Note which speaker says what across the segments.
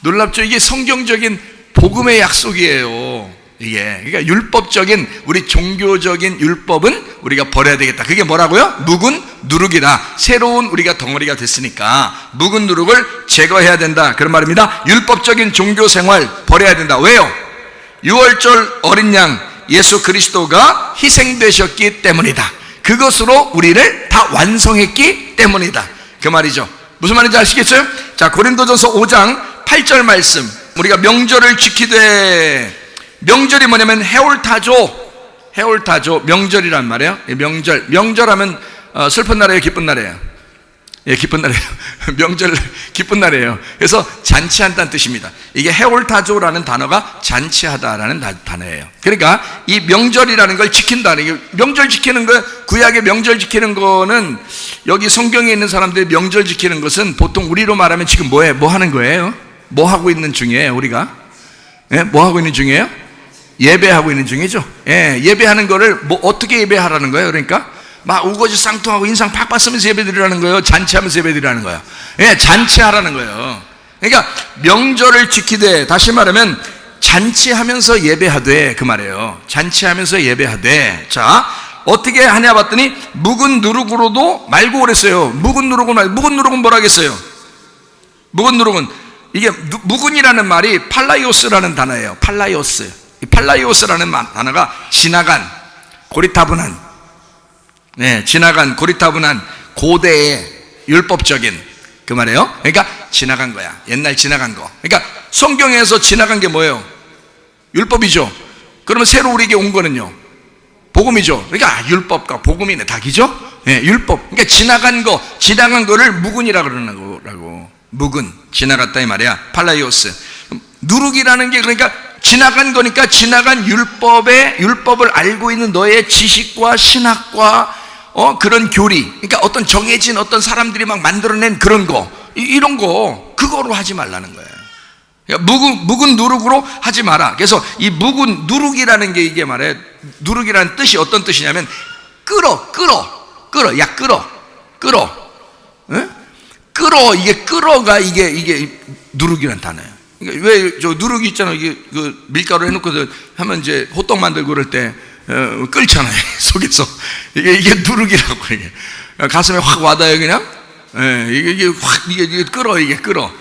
Speaker 1: 놀랍죠? 이게 성경적인 복음의 약속이에요. 이게 그러니까 율법적인, 우리 종교적인 율법은 우리가 버려야 되겠다. 그게 뭐라고요? 묵은 누룩이다. 새로운 우리가 덩어리가 됐으니까 묵은 누룩을 제거해야 된다, 그런 말입니다. 율법적인 종교 생활 버려야 된다. 왜요? 유월절 어린 양 예수 그리스도가 희생되셨기 때문이다. 그것으로 우리를 다 완성했기 때문이다, 그 말이죠. 무슨 말인지 아시겠어요? 자, 고린도전서 5장 8절 말씀, 우리가 명절을 지키되, 명절이 뭐냐면 해올타조 명절이란 말이에요. 명절하면 슬픈 날이에요, 기쁜 날이에요? 예, 기쁜 날이에요. 명절 기쁜 날이에요. 그래서 잔치한다는 뜻입니다. 이게 해올타조라는 단어가 잔치하다라는 단어예요. 그러니까 이 명절이라는 걸 지킨다는, 이게 명절 지키는 거, 구약의 명절 지키는 거는, 여기 성경에 있는 사람들이 명절 지키는 것은 보통 우리로 말하면 지금 뭐 하는 거예요? 뭐 하고 있는 중이에요, 우리가? 예, 뭐 하고 있는 중이에요? 예배하고 있는 중이죠. 예, 예배하는 거를 뭐 어떻게 예배하라는 거예요? 그러니까 막 우거지 쌍통하고 인상 팍팍 쓰면서 예배드리라는 거예요? 잔치하면서 예배드리라는 거예요? 예, 잔치하라는 거예요. 그러니까 명절을 지키되, 다시 말하면 잔치하면서 예배하되, 그 말이에요. 잔치하면서 예배하되. 자, 어떻게 하냐 봤더니 묵은 누룩으로도 말고 그랬어요. 묵은 누룩은 뭐라겠어요? 묵은 누룩은, 이게 묵은이라는 말이 팔라이오스라는 단어예요. 팔라이오스라는 단어가 지나간, 고리타분한, 네, 지나간, 고리타분한, 고대의 율법적인, 그 말이에요. 그러니까 지나간 거야. 옛날 지나간 거. 그러니까 성경에서 지나간 게 뭐예요? 율법이죠. 그러면 새로 우리에게 온 거는요, 복음이죠. 그러니까 율법과 복음이네, 닭이죠. 네, 율법. 그러니까 지나간 거를 묵은이라 그러는 거라고. 묵은, 지나갔다 이 말이야. 팔라이오스. 누룩이라는 게, 그러니까 지나간 거니까 지나간 율법을 알고 있는 너의 지식과 신학과 그런 교리, 그러니까 어떤 정해진 어떤 사람들이 막 만들어낸 그런 거, 이런 거, 그거로 하지 말라는 거예요. 그러니까 묵은 누룩으로 하지 마라. 그래서 이 묵은 누룩이라는 게, 이게 말해, 누룩이라는 뜻이 어떤 뜻이냐면 끌어. 응? 이게 끌어가, 이게 누룩이라는 단어예요. 그러니까 왜 저 누룩이 있잖아요. 이게 그 밀가루 해놓고 하면 이제 호떡 만들고 그럴 때 끓잖아요. 속에서 이게 누룩이라고. 이게 가슴에 확 와닿아요, 그냥. 이게 끌어.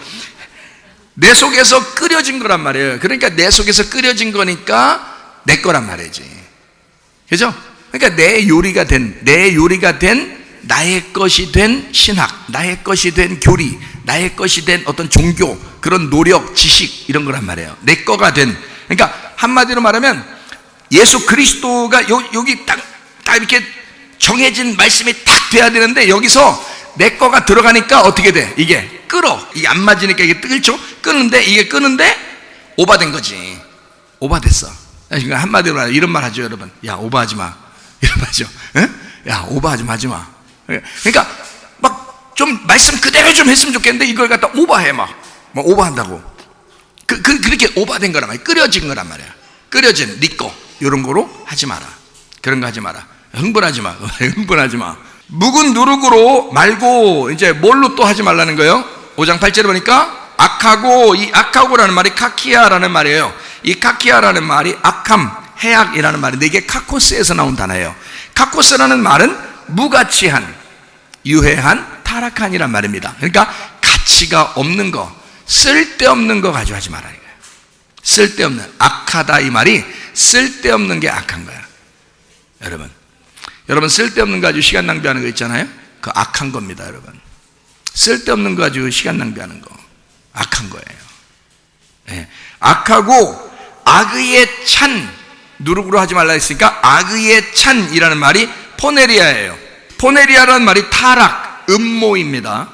Speaker 1: 내 속에서 끓여진 거란 말이에요. 그러니까 내 속에서 끓여진 거니까 내 거란 말이지. 그죠? 그러니까 내 요리가 된 나의 것이 된 신학, 나의 것이 된 교리, 나의 것이 된 어떤 종교, 그런 노력, 지식, 이런 거란 말이에요. 내 거가 된. 그러니까 한마디로 말하면 예수 그리스도가 여기 딱 이렇게 정해진 말씀이 딱 돼야 되는데, 여기서 내 거가 들어가니까 어떻게 돼? 이게 이게 안 맞으니까 이게 끓죠? 끄는데 오바된 거지. 오바됐어. 그러니까 한마디로 말하면 이런 말 하죠, 여러분. 야, 오바하지 마. 이런 말이죠. 야, 오바하지 마. 그러니까 막 좀 말씀 그대로 좀 했으면 좋겠는데, 이걸 갖다 오바해, 막 오바한다고. 그렇게 오바된 거란 말이야. 끓여진 거란 말이야. 끓여진 네 거, 이런 거로 하지 마라. 그런 거 하지 마라. 흥분하지 마. 묵은 누룩으로 말고, 이제 뭘로 또 하지 말라는 거예요? 5장 8절에 보니까 악하고, 이 악하고라는 말이 카키아라는 말이에요. 이 카키아라는 말이 악함, 해악이라는 말인데, 이게 카코스에서 나온 단어예요. 카코스라는 말은 무가치한, 유해한, 타락한이란 말입니다. 그러니까 가치가 없는 거, 쓸데없는 거 가지고 하지 말아야 돼요. 쓸데없는, 악하다 이 말이 쓸데없는 게 악한 거야. 여러분 쓸데없는 거 가지고 시간 낭비하는 거 있잖아요. 그거 악한 겁니다, 여러분. 쓸데없는 거 가지고 시간 낭비하는 거 악한 거예요. 네. 악하고 악의에 찬, 누룩으로 하지 말라 했으니까 악의에 찬이라는 말이 포네리아예요. 포네리아라는 말이 타락, 음모입니다.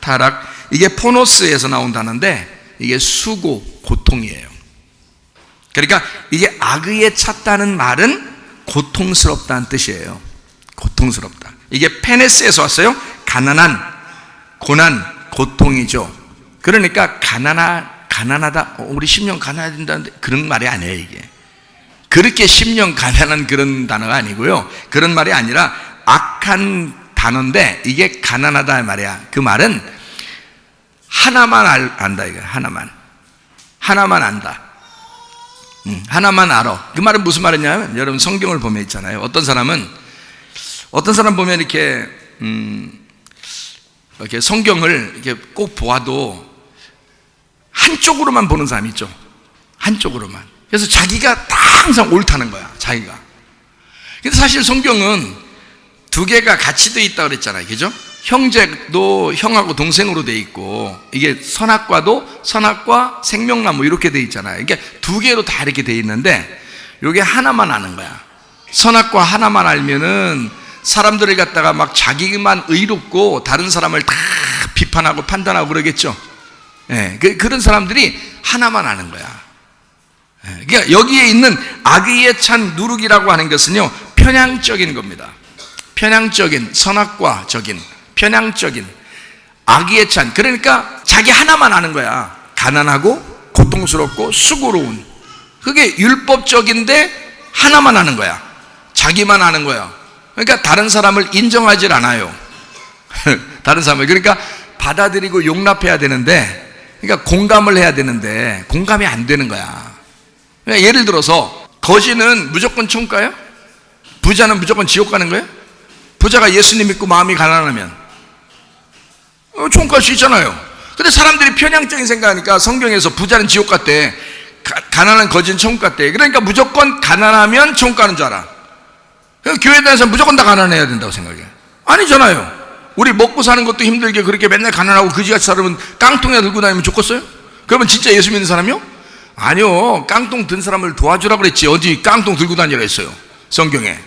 Speaker 1: 타락, 이게 포노스에서 나온 단어인데, 이게 수고, 고통이에요. 그러니까 이게 악의에 찼다는 말은 고통스럽다는 뜻이에요. 고통스럽다. 이게 페네스에서 왔어요. 가난한, 고난, 고통이죠. 그러니까 가난하다, 우리 10년 가난해야 된다는데, 그런 말이 아니에요. 이게 그렇게 10년 가난한 그런 단어가 아니고요. 그런 말이 아니라 악한 단어인데, 이게 가난하다 말이야. 그 말은 하나만 안다, 이거. 하나만. 하나만 안다. 하나만 알아. 그 말은 무슨 말이냐면, 여러분 성경을 보면 있잖아요. 어떤 사람 보면 이렇게 성경을 이렇게 꼭 보아도 한쪽으로만 보는 사람이 있죠. 한쪽으로만. 그래서 자기가 다 항상 옳다는 거야, 자기가. 근데 사실 성경은 두 개가 같이 돼 있다고 그랬잖아요. 그죠? 형제도 형하고 동생으로 돼 있고, 이게 선악과도 선악과 생명나무 이렇게 돼 있잖아요. 이게 두 개로 다 이렇게 돼 있는데, 이게 하나만 아는 거야. 선악과 하나만 알면은 사람들을 갖다가 막 자기만 의롭고 다른 사람을 다 비판하고 판단하고 그러겠죠. 예, 그런 사람들이 하나만 아는 거야. 예, 그러니까 여기에 있는 악의에 찬 누룩이라고 하는 것은요, 편향적인 겁니다. 편향적인, 선악과적인, 편향적인, 악의에 찬, 그러니까 자기 하나만 아는 거야. 가난하고 고통스럽고 수고로운, 그게 율법적인데 하나만 아는 거야. 자기만 아는 거야. 그러니까 다른 사람을 인정하질 않아요. 다른 사람을, 그러니까 받아들이고 용납해야 되는데, 그러니까 공감을 해야 되는데 공감이 안 되는 거야. 그러니까 예를 들어서 거지는 무조건 천국 가요? 부자는 무조건 지옥 가는 거예요? 부자가 예수님 믿고 마음이 가난하면 천국 갈 수 있잖아요. 근데 사람들이 편향적인 생각하니까 성경에서 부자는 지옥 갔대, 가난한 거지는 천국 갔대. 그러니까 무조건 가난하면 천국 가는 줄 알아. 교회 다니면서 무조건 다 가난해야 된다고 생각해. 아니잖아요. 우리 먹고 사는 것도 힘들게 그렇게 맨날 가난하고 그지같이 살면 깡통에 들고 다니면 좋겠어요? 그러면 진짜 예수 믿는 사람이요? 아니요. 깡통 든 사람을 도와주라고 그랬지, 어디 깡통 들고 다니라 했어요, 성경에.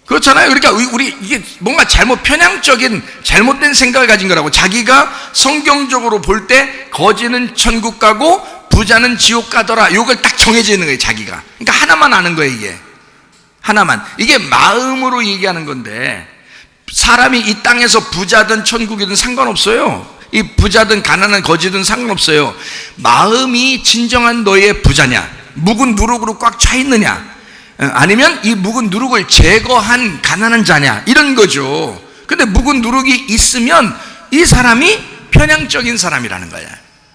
Speaker 1: 그렇잖아요. 그러니까 우리 이게 뭔가 편향적인 잘못된 생각을 가진 거라고. 자기가 성경적으로 볼 때 거지는 천국 가고 부자는 지옥 가더라, 이걸 딱 정해져 있는 거예요, 자기가. 그러니까 하나만 아는 거예요, 이게. 하나만. 이게 마음으로 얘기하는 건데, 사람이 이 땅에서 부자든 천국이든 상관없어요. 이 부자든 가난한 거지든 상관없어요. 마음이 진정한 너의 부자냐, 묵은 누룩으로 꽉 차 있느냐, 아니면 이 묵은 누룩을 제거한 가난한 자냐, 이런 거죠. 근데 묵은 누룩이 있으면 이 사람이 편향적인 사람이라는 거야.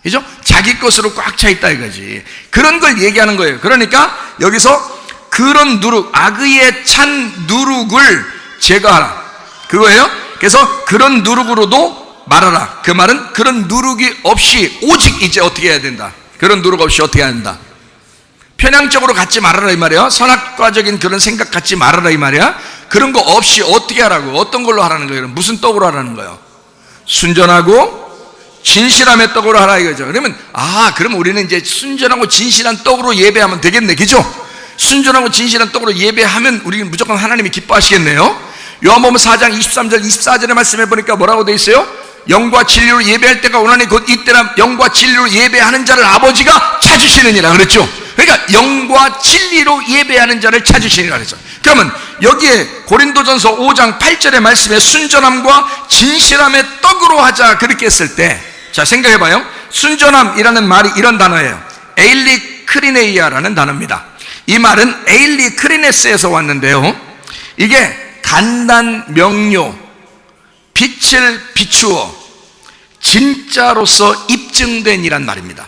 Speaker 1: 그죠? 자기 것으로 꽉 차 있다 이거지. 그런 걸 얘기하는 거예요. 그러니까 여기서 그런 누룩, 악의에 찬 누룩을 제거하라, 그거예요. 그래서 그런 누룩으로도 말하라. 그 말은 그런 누룩이 없이 오직 이제 어떻게 해야 된다. 그런 누룩 없이 어떻게 해야 된다. 편향적으로 갖지 말아라 이 말이야. 선악과적인 그런 생각 갖지 말아라 이 말이야. 그런 거 없이 어떻게 하라고, 어떤 걸로 하라는 거예요? 무슨 떡으로 하라는 거예요? 순전하고 진실함의 떡으로 하라 이거죠. 그러면 그럼 우리는 이제 순전하고 진실한 떡으로 예배하면 되겠네, 그죠? 순전하고 진실한 떡으로 예배하면 우리는 무조건 하나님이 기뻐하시겠네요. 요한복음 4장 23절 24절의 말씀해 보니까 뭐라고 돼 있어요? 영과 진리로 예배할 때가 오나니 곧 이때라 영과 진리로 예배하는 자를 아버지가 찾으시느니라 그랬죠. 그러니까 영과 진리로 예배하는 자를 찾으시니라 그랬죠. 그러면 여기에 고린도전서 5장 8절의 말씀에 순전함과 진실함의 떡으로 하자 그렇게 했을 때, 자 생각해봐요. 순전함이라는 말이 이런 단어예요. 에일리 크리네이아라는 단어입니다. 이 말은 에일리 크리네스에서 왔는데요, 이게 간단 명료, 빛을 비추어 진짜로서 입증된 이란 말입니다.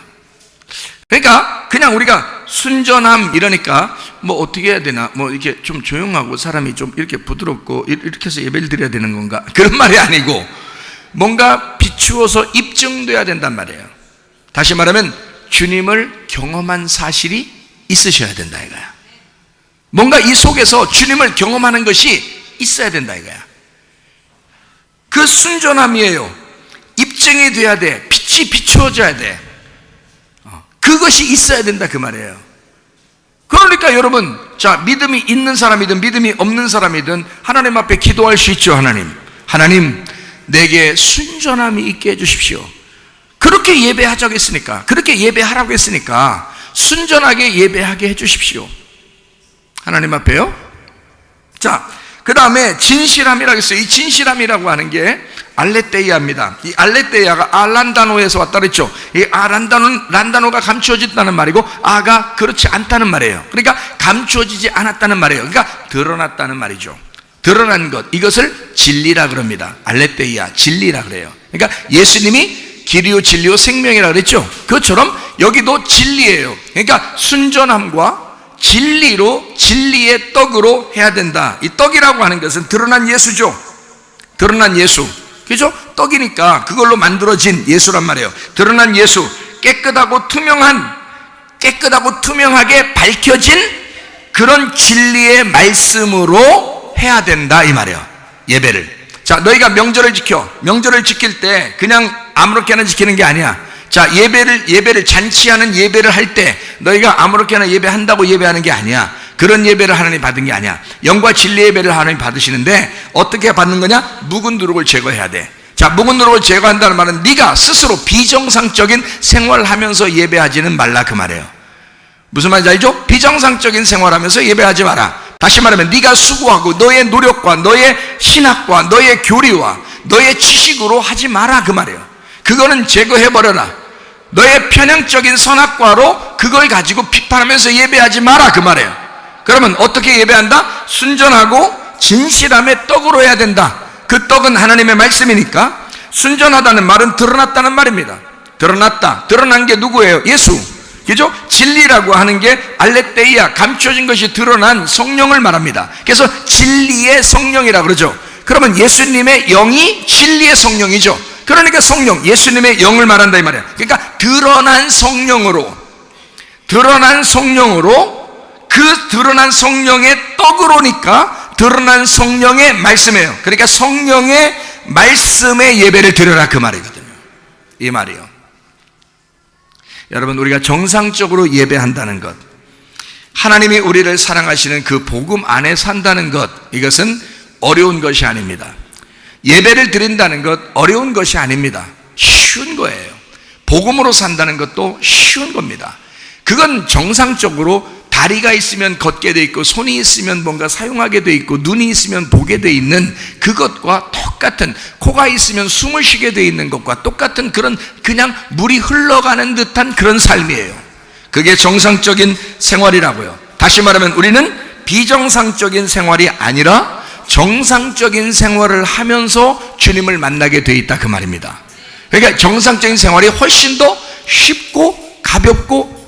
Speaker 1: 그러니까 그냥 우리가 순전함 이러니까 뭐 어떻게 해야 되나, 뭐 이렇게 좀 조용하고 사람이 좀 이렇게 부드럽고 이렇게 해서 예배를 드려야 되는 건가, 그런 말이 아니고 뭔가 비추어서 입증돼야 된단 말이에요. 다시 말하면 주님을 경험한 사실이 있으셔야 된다 이거야. 뭔가 이 속에서 주님을 경험하는 것이 있어야 된다 이거야. 그 순전함이에요. 입증이 돼야 돼. 빛이 비추어져야 돼. 그것이 있어야 된다 그 말이에요. 그러니까 여러분, 자 믿음이 있는 사람이든 믿음이 없는 사람이든 하나님 앞에 기도할 수 있죠. 하나님 내게 순전함이 있게 해주십시오. 그렇게 예배하자고 했으니까, 그렇게 예배하라고 했으니까 순전하게 예배하게 해주십시오. 하나님 앞에요. 자, 그 다음에 진실함이라고 했어요. 이 진실함이라고 하는 게 알레테이아입니다. 이 알레테이아가 알란다노에서 왔다 그랬죠. 이 란다노가 감추어졌다는 말이고 아가 그렇지 않다는 말이에요. 그러니까 감추어지지 않았다는 말이에요. 그러니까 드러났다는 말이죠. 드러난 것, 이것을 진리라 그럽니다. 알레테이아, 진리라 그래요. 그러니까 예수님이 길이요 진리요 생명이라 그랬죠. 그것처럼 여기도 진리예요. 그러니까 순전함과 진리로, 진리의 떡으로 해야 된다. 이 떡이라고 하는 것은 드러난 예수죠. 드러난 예수. 그죠? 떡이니까 그걸로 만들어진 예수란 말이에요. 드러난 예수. 깨끗하고 투명하게 밝혀진 그런 진리의 말씀으로 해야 된다 이 말이에요. 예배를. 자, 너희가 명절을 지켜. 명절을 지킬 때 그냥 아무렇게나 지키는 게 아니야. 자, 예배를 잔치하는 예배를 할 때 너희가 아무렇게나 예배한다고 예배하는 게 아니야. 그런 예배를 하나님 받은 게 아니야. 영과 진리 예배를 하나님 받으시는데 어떻게 받는 거냐? 묵은 누룩을 제거해야 돼. 자, 묵은 누룩을 제거한다는 말은 네가 스스로 비정상적인 생활을 하면서 예배하지는 말라 그 말이에요. 무슨 말인지 알죠? 비정상적인 생활하면서 예배하지 마라. 다시 말하면 네가 수고하고 너의 노력과 너의 신학과 너의 교리와 너의 지식으로 하지 마라 그 말이에요. 그거는 제거해버려라. 너의 편향적인 선악과로 그걸 가지고 비판하면서 예배하지 마라 그 말이에요. 그러면 어떻게 예배한다? 순전하고 진실함의 떡으로 해야 된다. 그 떡은 하나님의 말씀이니까 순전하다는 말은 드러났다는 말입니다. 드러났다. 드러난 게 누구예요? 예수. 그죠? 진리라고 하는 게 알레테이아, 감춰진 것이 드러난 성령을 말합니다. 그래서 진리의 성령이라 그러죠. 그러면 예수님의 영이 진리의 성령이죠. 그러니까 성령, 예수님의 영을 말한다 이 말이야. 그러니까 드러난 성령으로 그 드러난 성령의 떡으로니까 드러난 성령의 말씀이에요. 그러니까 성령의 말씀의 예배를 드려라 그 말이거든요. 이 말이요. 여러분, 우리가 정상적으로 예배한다는 것, 하나님이 우리를 사랑하시는 그 복음 안에 산다는 것, 이것은 어려운 것이 아닙니다. 예배를 드린다는 것 어려운 것이 아닙니다. 쉬운 거예요. 복음으로 산다는 것도 쉬운 겁니다. 그건 정상적으로 다리가 있으면 걷게 돼 있고 손이 있으면 뭔가 사용하게 돼 있고 눈이 있으면 보게 돼 있는 그것과 똑같은, 코가 있으면 숨을 쉬게 돼 있는 것과 똑같은 그런 그냥 물이 흘러가는 듯한 그런 삶이에요. 그게 정상적인 생활이라고요. 다시 말하면 우리는 비정상적인 생활이 아니라 정상적인 생활을 하면서 주님을 만나게 돼 있다 그 말입니다. 그러니까 정상적인 생활이 훨씬 더 쉽고 가볍고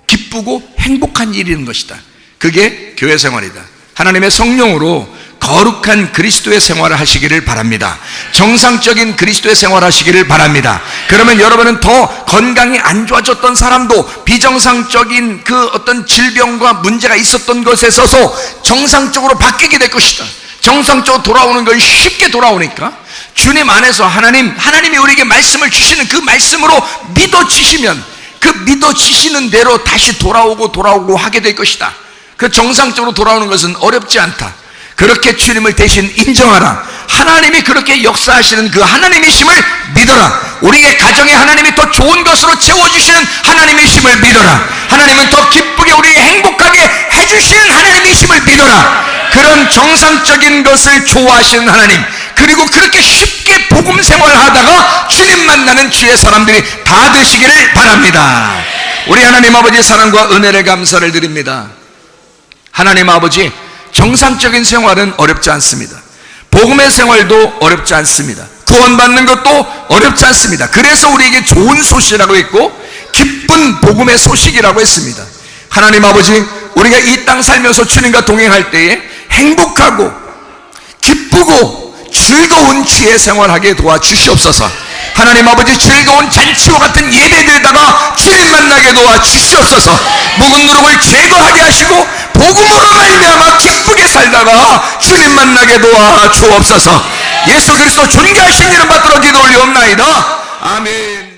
Speaker 1: 기쁘고 행복한 일인 것이다. 그게 교회 생활이다. 하나님의 성령으로 거룩한 그리스도의 생활을 하시기를 바랍니다. 정상적인 그리스도의 생활을 하시기를 바랍니다. 그러면 여러분은 더 건강이 안 좋아졌던 사람도 비정상적인 그 어떤 질병과 문제가 있었던 것에 있어서 정상적으로 바뀌게 될 것이다. 정상적으로 돌아오는 것이 쉽게 돌아오니까 주님 안에서 하나님이 우리에게 말씀을 주시는 그 말씀으로 믿어지시면 그 믿어지시는 대로 다시 돌아오고 하게 될 것이다. 그 정상적으로 돌아오는 것은 어렵지 않다. 그렇게 주님을 대신 인정하라. 하나님이 그렇게 역사하시는 그 하나님이심을 믿어라. 우리의 가정에 하나님이 더 좋은 것으로 채워주시는 하나님이심을 믿어라. 하나님은 더 기쁘게 우리 행복하게 해주시는 하나님이심을 믿어라. 그런 정상적인 것을 좋아하시는 하나님, 그리고 그렇게 쉽게 복음 생활을 하다가 주님 만나는 주의 사람들이 다 되시기를 바랍니다. 우리 하나님 아버지의 사랑과 은혜를 감사를 드립니다. 하나님 아버지, 정상적인 생활은 어렵지 않습니다. 복음의 생활도 어렵지 않습니다. 구원받는 것도 어렵지 않습니다. 그래서 우리에게 좋은 소식이라고 했고 기쁜 복음의 소식이라고 했습니다. 하나님 아버지, 우리가 이 땅 살면서 주님과 동행할 때에 행복하고 기쁘고 즐거운 지혜 생활하게 도와주시옵소서. 하나님 아버지, 즐거운 잔치와 같은 예배드리다가 주님 만나게 도와주시옵소서. 묵은 누룩을 제거하게 하시고 복음으로 말미암아 기쁘게 살다가 주님 만나게 도와주옵소서. 예수 그리스도 존귀하신 이름 받들어 기도 올리옵나이다. 아멘.